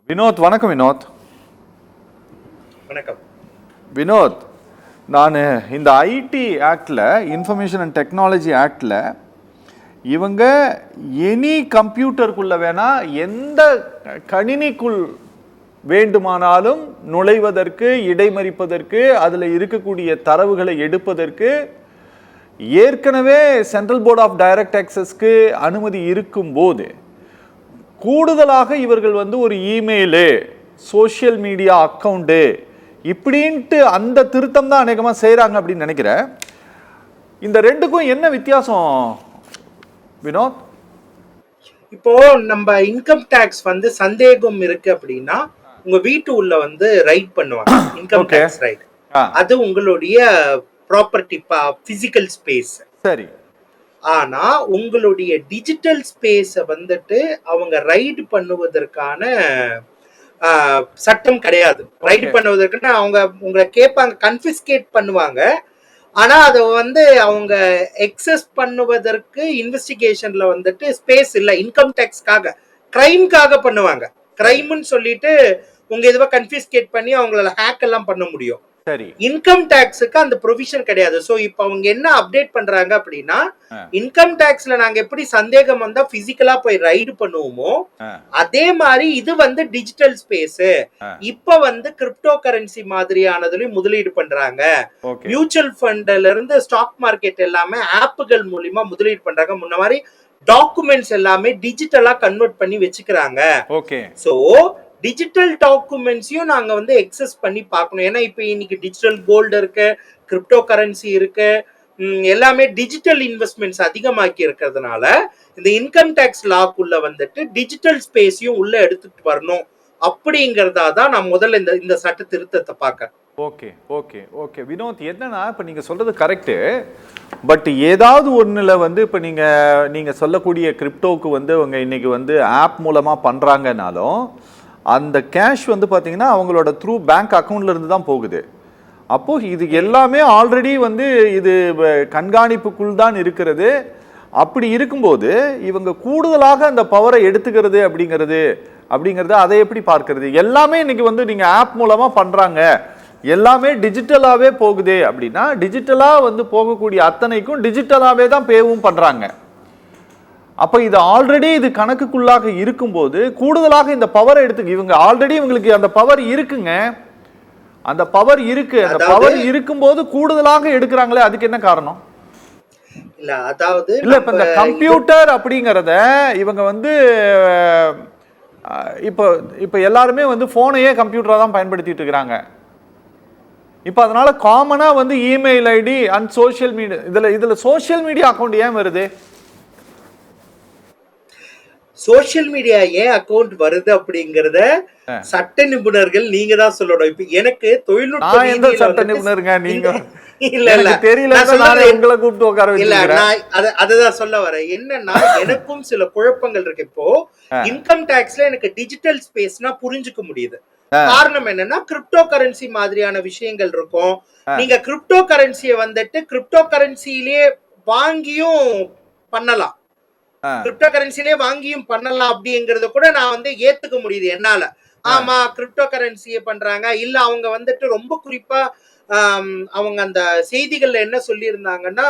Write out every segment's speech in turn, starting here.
வினோத், வணக்கம் வினோத். வணக்கம் வினோத், நான் இந்த ஐடி ஆக்டில், இன்ஃபர்மேஷன் அண்ட் டெக்னாலஜி ஆக்டில் இவங்க எனி கம்ப்யூட்டருக்குள்ள வேணா எந்த கணினிக்குள் வேண்டுமானாலும் நுழைவதற்கு, இடைமறிப்பதற்கு, அதில் இருக்கக்கூடிய தரவுகளை எடுப்பதற்கு ஏற்கனவே சென்ட்ரல் போர்ட் ஆஃப் டைரக்ட் ஆக்சஸ்க்கு அனுமதி இருக்கும்போது கூடுதலாக இவர்கள் ஒரு இமெயிலு, சோஷியல் மீடியா அக்கௌண்ட்டு இப்படின்ட்டு அந்த திருத்தம் தான் அநேகமாக செய்கிறாங்க அப்படின்னு நினைக்கிறேன். இந்த ரெண்டுக்கும் என்ன வித்தியாசம் வினோத்? இப்போ நம்ம இன்கம் டாக்ஸ் சந்தேகம் இருக்கு அப்படின்னா உங்க வீட்டு உள்ள ரைட் பண்ணுவாங்க. இன்கம் டாக்ஸ் ரைட், அது உங்களுடைய ப்ராப்பர்ட்டி, பிசிக்கல் ஸ்பேஸ். சரி. ஆனா உங்களுடைய டிஜிட்டல் ஸ்பேஸ அவங்க ரைட் பண்ணுவதற்கான சட்டம் கிடையாது. ரைட் பண்ணுவதற்குன்னா அவங்க உங்களை கேட்பாங்க, கன்ஃபிஸ்கேட் பண்ணுவாங்க. ஆனா அதை அவங்க எக்ஸஸ் பண்ணுவதற்கு இன்வெஸ்டிகேஷன்ல ஸ்பேஸ் இல்ல. இன்கம் டேக்ஸ்க்காக, கிரைம்காக பண்ணுவாங்க. கிரைம்னு சொல்லிட்டு உங்க இதுவா கன்ஃபிஸ்கேட் பண்ணி அவங்களால ஹேக் எல்லாம் பண்ண முடியும். சரி. இன்கம் டாக்ஸுக்கு அந்த ப்ரொவிஷன் கிடையாது. சோ இப்போ அவங்க என்ன அப்டேட் பண்றாங்க அப்படின்னா, இன்கம் டாக்ஸ்ல நாங்க எப்படி சந்தேகம் வந்தா பிசிக்கலா போய் ரைடு பண்ணுவோமோ அதே மாதிரி இது டிஜிட்டல் ஸ்பேஸ். இப்ப கிரிப்டோ கரன்சி மாதிரியானதுலயும் முதலீடு பண்றாங்க. மியூச்சுவல் ஃபண்ட்ல இருந்து ஸ்டாக் மார்க்கெட் எல்லாமே ஆப்புகள் மூலமா முதலீடு பண்றாங்க. முன்ன மாதிரி டாக்குமெண்ட்ஸ் எல்லாமே டிஜிட்டலா கன்வெர்ட் பண்ணி வச்சுக்கிறாங்க. ஓகே. சோ டிஜிட்டல் டாக்குமெண்ட்ஸையும் நாங்க எக்ஸஸ் பண்ணி பார்க்கணும். ஏன்னா இப்ப இன்னைக்கு டிஜிட்டல் கோல்டு இருக்கு, கிரிப்டோ கரன்சி இருக்கு, எல்லாமே டிஜிட்டல் இன்வெஸ்ட்மெண்ட்ஸ் அதிகமாக்கி இருக்கிறதுனால இந்த இன்கம் டாக்ஸ் லாக்குள்ள டிஜிட்டல் ஸ்பேஸையும் உள்ள எடுத்துட்டு வரணும் அப்படிங்கறதா தான் நான் முதல்ல இந்த சட்ட திருத்தத்தை பார்க்கறேன். ஓகே ஓகே ஓகே வினோத், என்னன்னா இப்போ நீங்கள் சொல்கிறது கரெக்டு. பட் ஏதாவது ஒன்றில் இப்போ நீங்கள் சொல்லக்கூடிய கிரிப்டோவுக்கு அவங்க இன்னைக்கு ஆப் மூலமாக பண்ணுறாங்கனாலும் அந்த கேஷ் பார்த்தீங்கன்னா அவங்களோட த்ரூ பேங்க் அக்கௌண்ட்ல இருந்து தான் போகுது. அப்போது இது எல்லாமே ஆல்ரெடி இது கண்காணிப்புக்குள் தான் இருக்கிறது. அப்படி இருக்கும்போது இவங்க கூடுதலாக அந்த பவரை எடுத்துக்கிறது அப்படிங்கிறது அதை எப்படி பார்க்கறது? எல்லாமே இன்னைக்கு நீங்கள் ஆப் மூலமாக பண்ணுறாங்க, எல்லாமே டிஜிட்டலாகவே போகுது அப்படின்னா டிஜிட்டலாக போகக்கூடிய அத்தனைக்கும் டிஜிட்டலாகவே தான் பேவும் பண்ணுறாங்க. அப்போ இது ஆல்ரெடி இது கணக்குக்குள்ளாக இருக்கும்போது கூடுதலாக இந்த பவரை எடுத்து இவங்க ஆல்ரெடி இவங்களுக்கு அந்த பவர் இருக்குங்க. அந்த பவர் இருக்கு. அந்த பவர் இருக்கும்போது கூடுதலாக எடுக்கிறாங்களே, அதுக்கு என்ன காரணம்? இல்ல அதாவது இல்ல இப்ப இந்த கம்ப்யூட்டர் அப்படிங்கறத இவங்க இப்போ எல்லாருமே போனையே கம்ப்யூட்டரா தான் பயன்படுத்திட்டு இருக்கிறாங்க. இப்போ அதனால காமனா email ID and social media, இதுல சோஷியல் மீடியா அக்கௌண்ட் ஏன் வருது? சோஷியல் மீடியா ஏன் அக்கௌண்ட் வருது அப்படிங்கறத சட்ட நிபுணர்கள் நீங்க தான் சொல்லணும். இப்ப எனக்கு தொழில்நுட்ப சட்ட நிபுணருங்க நீங்க? இல்ல இல்ல தெரியல, உங்களை கூப்பிட்டு உட்கார வச்சிருக்கேன். அதுதான் சொல்ல வரேன். என்னன்னா எனக்கும் சில குழப்பங்கள் இருக்கு. இப்போ இன்கம் டாக்ஸ்ல எனக்கு டிஜிட்டல் ஸ்பேஸ்னா புரிஞ்சுக்க முடியுது. காரணம் என்னன்னா கிரிப்டோ கரன்சி மாதிரியான விஷயங்கள் இருக்கும். நீங்க கிரிப்டோ கரன்சியை கிரிப்டோ கரன்சிலேயே வாங்கியும் பண்ணலாம், கிரிப்டோ கரன்சிலே வாங்கியும் பண்ணலாம் அப்படிங்கறத கூட நான் ஏத்துக்க முடியுது என்னால. ஆமா, கிரிப்டோ கரன்சியை பண்றாங்க. இல்ல அவங்க ரொம்ப குறிப்பா அவங்க அந்த செய்திகள்ல என்ன சொல்லி இருந்தாங்கன்னா,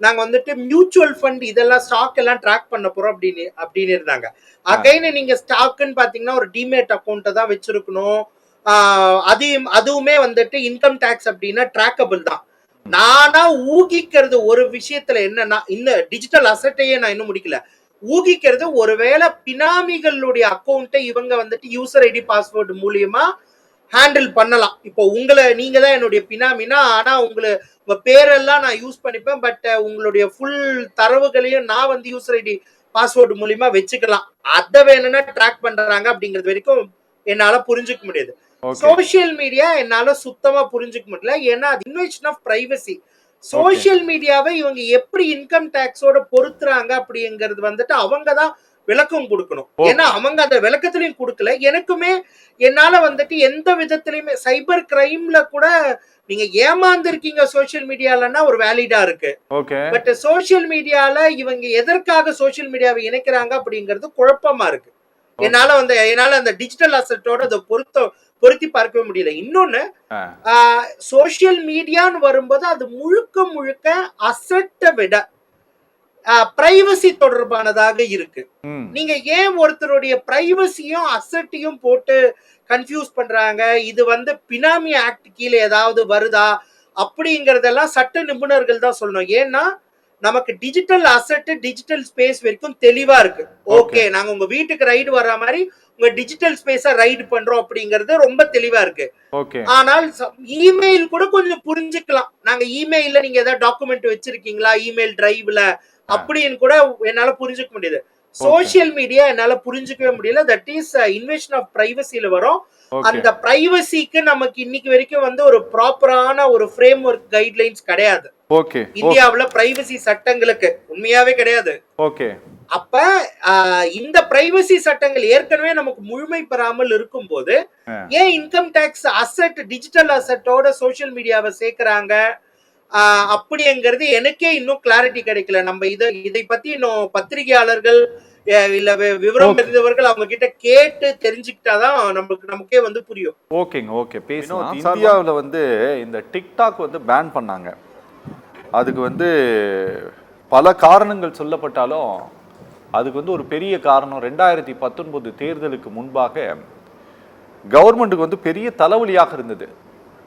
நாங்க மியூச்சுவல் ஃபண்ட் இதெல்லாம் ஸ்டாக் எல்லாம் ட்ராக் பண்ண போறோம் அப்படின்னு இருந்தாங்க. அகைன் நீங்க ஸ்டாக்னு பாத்தீங்கன்னா ஒரு டிமேட் அக்கௌண்ட்டை தான் வச்சிருக்கணும். அதுவுமே இன்கம் டாக்ஸ் அப்படின்னா ட்ராக்கபிள் தான். நானா ஊகிக்கிறது ஒரு விஷயத்துல என்னன்னா, இந்த டிஜிட்டல் அசட்டையே நான் இன்னும் முடிக்கல. ஊகிக்கிறது ஒருவேளை பினாமிகளுடைய அக்கௌண்ட்டை இவங்க யூசர் ஐடி பாஸ்வேர்டு மூலியமா ஹேண்டில் பண்ணலாம். இப்போ நீங்க தான் என்னுடைய பினாமினா, ஆனா உங்க பேரெல்லாம் நான் யூஸ் பண்ணிப்பேன். பட் உங்களுடைய ஃபுல் தரவுகளையும் நான் யூசர் ஐடி பாஸ்வேர்டு மூலியமா வச்சுக்கலாம். அதை வேணும்னா ட்ராக் பண்றாங்க அப்படிங்கிறது வரைக்கும் என்னால புரிஞ்சுக்க முடியாது. சோசியல் மீடியா என்னால சுத்தமா புரிஞ்சுக்க முடியல. ஏன்னா அது இன்வேஷன் ஆஃப் பிரைவசி. சோசியல் மீடியாவை இவங்க எப்படி இன்கம் டாக்ஸோட பொருத்துறாங்க அப்படிங்கிறது அவங்க தான் விளக்கம் கொடுக்கணும். ஏன்னா அவங்க அந்த விளக்கத்திலையும் கொடுக்கல. எனக்குமே என்னால எந்த விதத்திலையுமே சைபர் கிரைம்ல கூட நீங்க ஏமாந்துருக்கீங்க சோசியல் மீடியாலன்னா ஒரு வேலிடா இருக்கு. பட் சோசியல் மீடியால இவங்க எதற்காக சோசியல் மீடியாவை இணைக்கிறாங்க அப்படிங்கிறது குழப்பமா இருக்கு. என்னால அந்த டிஜிட்டல் அசெட்டோட அதை பொருத்தி பார்க்கவே முடியல. இன்னொன்னு, சோசியல் மீடியான்னு வரும்போது அது முழுக்க முழுக்க அசெட்டை விட பிரைவசி தொடர்பானதாக இருக்கு. நீங்க ஏன் ஒருத்தருடைய பிரைவசியும் அசெட்டையும் போட்டு கன்ஃபியூஸ் பண்றாங்க? இது பினாமி ஆக்ட் கீழே ஏதாவது வருதா அப்படிங்கறதெல்லாம் சட்ட நிபுணர்கள் தான் சொல்லணும். ஏன்னா நமக்கு டிஜிட்டல் அசெட், டிஜிட்டல் ஸ்பேஸ் வரைக்கும் தெளிவா இருக்கு. ஓகே, நாங்க உங்க வீட்டுக்கு ரைடு வர்ற மாதிரி உங்க டிஜிட்டல் ஸ்பேஸ ரைடு பண்றோம் அப்படிங்கிறது ரொம்ப தெளிவா இருக்கு. ஆனால் இமெயில் கூட கொஞ்சம் புரிஞ்சுக்கலாம். நாங்க இமெயில்ல நீங்க ஏதாவது டாக்குமெண்ட் வச்சிருக்கீங்களா இமெயில் டிரைவ்ல அப்படின்னு கூட என்னால புரிஞ்சுக்க முடியுது. சோசியல் மீடியா என்னால புரிஞ்சுக்கவே முடியல. தட் இஸ் இன்வேஷன் ஆஃப் பிரைவசில வரும். அந்த பிரைவசிக்கு நமக்கு இன்னைக்கு வரைக்கும் ஒரு ப்ராப்பரான ஒரு ஃப்ரேம் ஒர்க் கைட்லைன்ஸ் கிடையாது. இந்தியாவுல பிரைவசி சட்டங்களுக்கு உண்மையாவே கிடையாது. அப்ப இந்த பிரைவசி சட்டங்கள் ஏற்கனவே நமக்கு முழுமை பெறாமல் இருக்கும் போது ஏன் இன்கம் டாக்ஸ் அசெட், டிஜிட்டல் அசெட்டோட சோசியல் மீடியாவை சேர்க்கிறாங்க அப்படிங்கிறது எனக்கே இன்னும் கிளாரிட்டி கிடைக்கல. நம்ம இதை பத்தி இன்னும் பத்திரிகையாளர்கள் இல்ல விவரம் தெரிந்தவர்கள் அவங்க கிட்ட கேட்டு தெரிஞ்சுக்கிட்டாதான் நமக்கே புரியும். ஓகே பேசலாம். இந்தியாவில் இந்த டிக்டாக் பேன் பண்ணாங்க. அதுக்கு பல காரணங்கள் சொல்லப்பட்டாலும் அதுக்கு ஒரு பெரிய காரணம் 2019 தேர்தலுக்கு முன்பாக கவர்மெண்ட்டுக்கு பெரிய தலைவலியாக இருந்தது.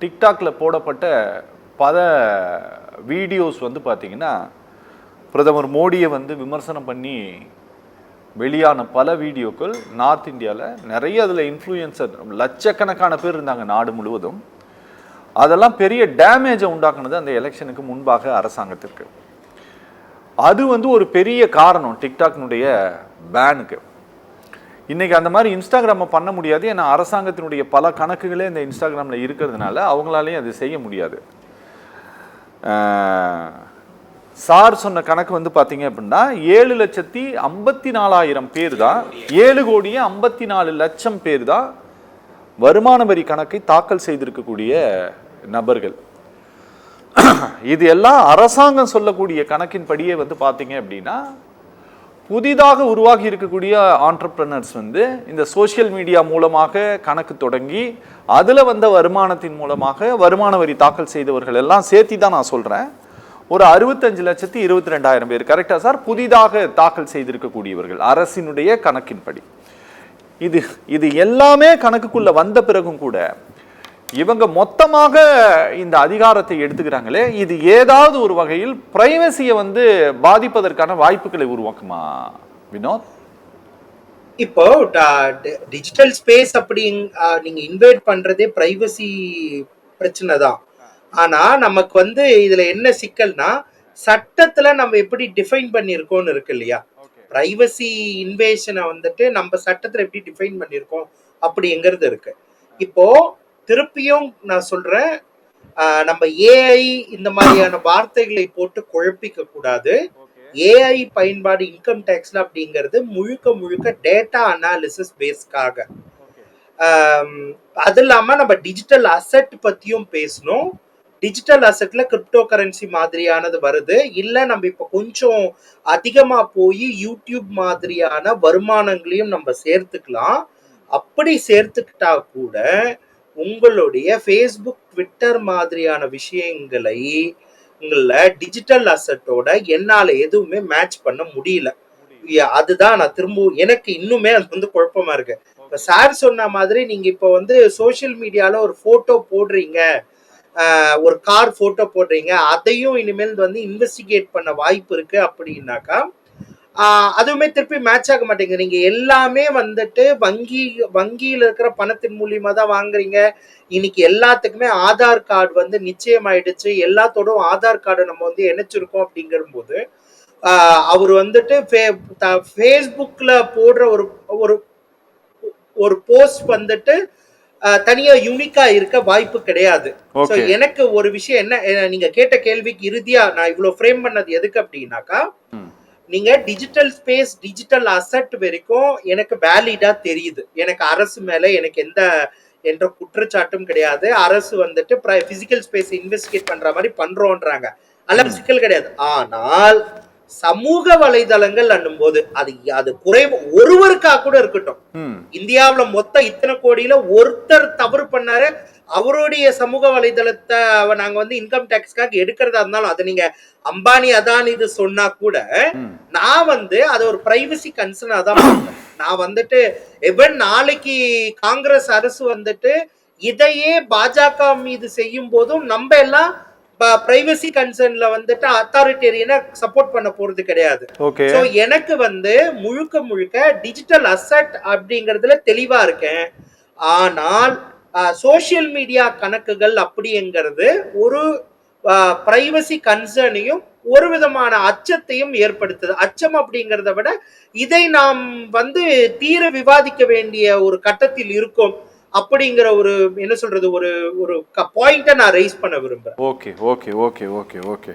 டிக்டாக்ல போடப்பட்ட பல வீடியோஸ் பார்த்தீங்கன்னா பிரதமர் மோடியை விமர்சனம் பண்ணி வெளியான பல வீடியோக்கள் நார்த் இந்தியாவில் நிறைய அதில் இன்ஃப்ளூயன்சர் லட்சக்கணக்கான பேர் இருந்தாங்க நாடு முழுவதும். அதெல்லாம் பெரிய டேமேஜை உண்டாக்குனது அந்த எலெக்ஷனுக்கு முன்பாக அரசாங்கத்திற்கு. அது ஒரு பெரிய காரணம் டிக்டாக்னுடைய பேனுக்கு. இன்னைக்கு அந்த மாதிரி இன்ஸ்டாகிராமை பண்ண முடியாது. ஏன்னா அரசாங்கத்தினுடைய பல கணக்குகளே இந்த இன்ஸ்டாகிராமில் இருக்கிறதுனால அவங்களாலேயும் அது செய்ய முடியாது. சார் சொன்ன கணக்கு பார்த்தீங்க அப்படின்னா 7,54,000 பேர் தான், 7,54,00,000 பேர் தான் வருமான வரி கணக்கை தாக்கல் செய்திருக்கக்கூடிய நபர்கள். இது எல்லாம் அரசாங்கம் சொல்லக்கூடிய கணக்கின்படியே பார்த்தீங்க அப்படின்னா புதிதாக உருவாகி இருக்கக்கூடிய ஆண்டர்பிரனர்ஸ் இந்த சோசியல் மீடியா மூலமாக கணக்கு தொடங்கி அதில் வந்த வருமானத்தின் மூலமாக வருமான வரி தாக்கல் செய்தவர்கள் எல்லாம் சேர்த்தி தான் நான் சொல்கிறேன். ஒரு 65,22,000 பேர் கரெக்டா சார் புதிதாக தாக்கல் செய்திருக்கக்கூடியவர்கள் அரசினுடைய கணக்கின்படி. இது எல்லாமே கணக்குக்குள்ள வந்த பிறகும் கூட இவங்க மொத்தமாக இந்த அதிகாரத்தை எடுத்துக்கிறாங்களே, இது ஏதாவது ஒரு வகையில் பிரைவசியை பாதிப்பதற்கான வாய்ப்புகளை உருவாக்குமா வினோத்? இப்போ டிஜிட்டல் ஸ்பேஸ் அப்படி நீங்க இன்வைட் பண்றதே பிரைவசி பிரச்சனை தான். ஆனா நமக்கு இதுல என்ன சிக்கல்னா சட்டத்துல நம்ம எப்படி டிஃபைன் பண்ணிருக்கோம்னு இருக்கு இல்லையா? பிரைவசி இன்வேஷனை நம்ம சட்டத்துல எப்படி டிஃபைன் பண்ணிருக்கோம் அப்படிங்கிறது இருக்கு. இப்போ திருப்பியும் நான் சொல்றேன், நம்ம ஏஐ இந்த மாதிரியான வார்த்தைகளை போட்டு குழப்பிக்க கூடாது. ஏஐ பயன்பாடு இன்கம் டேக்ஸ்ல அப்படிங்கிறது முழுக்க முழுக்க டேட்டா அனாலிசிஸ் பேஸ்க்காக. அது இல்லாம நம்ம டிஜிட்டல் அசெட் பத்தியும் பேசணும். டிஜிட்டல் அசெட்ல கிரிப்டோ கரன்சி மாதிரியானது வருது. இல்ல நம்ம இப்ப கொஞ்சம் அதிகமா போய் யூடியூப் மாதிரியான வருமானங்களையும் நம்ம சேர்த்துக்கலாம். அப்படி சேர்த்துக்கிட்டா கூட உங்களுடைய ஃபேஸ்புக், ட்விட்டர் மாதிரியான விஷயங்களை உங்கள டிஜிட்டல் அசெட்டோட என்னால எதுவுமே மேட்ச் பண்ண முடியல. அதுதான் நான் திரும்பவும் எனக்கு இன்னுமே அது குழப்பமா இருக்கு. இப்ப சார் சொன்ன மாதிரி நீங்க இப்ப சோசியல் மீடியால ஒரு போட்டோ போடுறீங்க, ஒரு கார் போட்டோ போடுறீங்க, அதையும் இனிமேல் இன்வெஸ்டிகேட் பண்ண வாய்ப்பு இருக்கு அப்படின்னாக்கா அதுவுமே திருப்பி மேட்ச் ஆக மாட்டேங்குது. நீங்க எல்லாமே வங்கியில இருக்கிற பணத்தின் மூலியமா தான் வாங்குறீங்க. இன்னைக்கு எல்லாத்துக்குமே ஆதார் கார்டு நிச்சயமாயிடுச்சு. எல்லாத்தோட ஆதார் கார்டை நம்ம இணைச்சிருக்கோம் அப்படிங்கிற போது அவர் ஃபேஸ்புக்ல போடுற ஒரு போஸ்ட் தனியா யூனிக்கா இருக்க வாய்ப்பு கிடையாது. எனக்கு ஒரு விஷயம் என்ன, நீங்க கேட்ட கேள்விக்கு இறுதியா நான் இவ்வளவு ஃப்ரேம் பண்ணது எதுக்கு அப்படின்னாக்கா, நீங்க டிஜிட்டல் ஸ்பேஸ், டிஜிட்டல் அசெட் வரைக்கும் எனக்கு வேலிடா தெரியுது. எனக்கு அரசு மேல எனக்கு என்ற குற்றச்சாட்டும் கிடையாது. அரசு பிசிக்கல் ஸ்பேஸ் இன்வெஸ்டிகேட் பண்ற மாதிரி பண்றோம்ன்றாங்க, அதெல்லாம் சிக்கல் கிடையாது. ஆனால் சமூக வலைதளங்கள் அண்ணும்போது அது குறைவு ஒருவருக்கா கூட இருக்கட்டும். இந்தியாவுல மொத்தம் இத்தனை கோடியில ஒருத்தர் தவறு பண்ணாரு, அவருடைய சமூக வலைதளத்தை நாங்க வந்து இன்கம் டாக்ஸ்க்காக எடுக்கிறதா இருந்தாலும் அதை நீங்க அம்பானி அதானி இது சொன்னா கூட நான் வந்து அதை ஒரு பிரைவசி கன்சர்னா தான் பார்ப்பேன். நான் வந்துட்டு எவன் நாளைக்கு காங்கிரஸ் அரசு வந்துட்டு இதையே பாஜக மீது செய்யும் போதும் நம்ம எல்லாம் பிரைவசி கன்சர்ன்ல வந்துட்டு அத்தாரிட்டேரியனை சப்போர்ட் பண்ண போறது கிடையாது. ஓகே. சோ எனக்கு வந்து முழுக்க முழுக்க டிஜிட்டல் அசெட் அப்படிங்கறதுல தெளிவா இருக்கேன். ஆனால் சோசியல் மீடியா கணக்குகள் அப்படிங்கிறது ஒரு பிரைவசி கன்சர்னையும் ஒரு விதமான அச்சத்தையும் ஏற்படுத்துது. அச்சம் அப்படிங்கறத விட இதை நாம் வந்து தீர விவாதிக்க வேண்டிய ஒரு கட்டத்தில் இருக்கும் அப்படிங்கிற ஒரு என்ன சொல்றது ஒரு ஒரு பாயிண்ட நான் ரைஸ் பண்ண விரும்புறேன். Okay okay okay okay okay